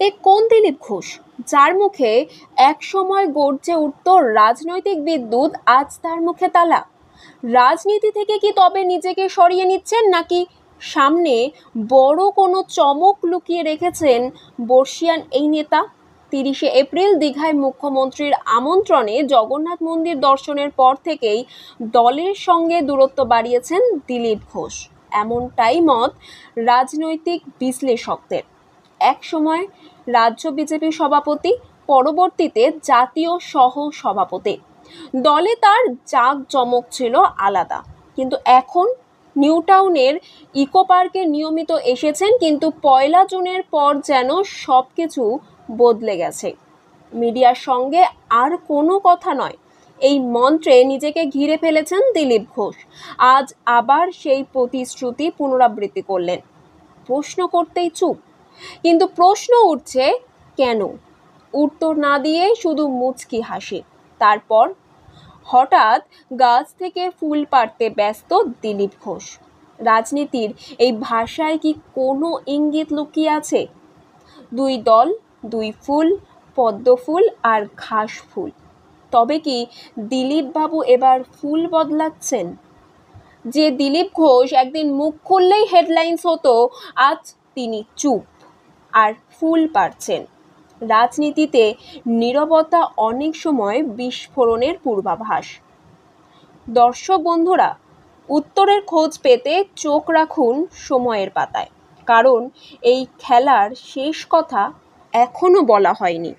এ কোন দিলীপ ঘোষ যার মুখে এক সময় গর্জে উঠত রাজনৈতিক বিদ্যুৎ, আজ তার মুখে তালা? রাজনীতি থেকে কি তবে নিজেকে সরিয়ে নিচ্ছেন, নাকি সামনে বড় কোনো চমক লুকিয়ে রেখেছেন বর্ষিয়ান এই নেতা? 30শে এপ্রিল দীঘায় মুখ্যমন্ত্রীর আমন্ত্রণে জগন্নাথ মন্দির দর্শনের পর থেকেই দলের সঙ্গে দূরত্ব বাড়িয়েছেন দিলীপ ঘোষ, এমনটাই মত রাজনৈতিক বিশ্লেষকদের। এক সময় রাজ্য বিজেপি সভাপতি, পরবর্তীতে জাতীয় সহ সভাপতি, দলে তার জাঁকজমক ছিল আলাদা। কিন্তু এখন নিউ টাউনের ইকো পার্কে নিয়মিত এসেছেন, কিন্তু 1 জুনের পর যেন সব কিছু বদলে গেছে। মিডিয়ার সঙ্গে আর কোনো কথা নয়, এই মন্ত্রে নিজেকে ঘিরে ফেলেছেন দিলীপ ঘোষ। আজ আবার সেই প্রতিশ্রুতি পুনরাবৃত্তি করলেন। প্রশ্ন করতেই চুপ, কিন্তু প্রশ্ন উঠছে কেন? উত্তর না দিয়ে শুধু মুচকি হাসি। তারপর হঠাৎ গাছ থেকে ফুল পাড়তে ব্যস্ত দিলীপ ঘোষ। রাজনীতির এই ভাষায় কি কোনো ইঙ্গিত লুকিয়ে আছে? 2 দল, 2 ফুল, পদ্ম ফুল আর ঘাস ফুল। তবে কি দিলীপ বাবু এবার ফুল বদলাচ্ছেন? যে দিলীপ ঘোষ একদিন মুখ খুললেই হেডলাইন্স হতো, আজ তিনি চুপ আর ফুল পাড়ছেন। রাজনীতিতে নীরবতা অনেক সময় বিস্ফোরণের পূর্বাভাস। দর্শক বন্ধুরা, উত্তরের খোঁজ পেতে চোখ রাখুন সময়ের পাতায়, কারণ এই খেলার শেষ কথা এখনো বলা হয়নি।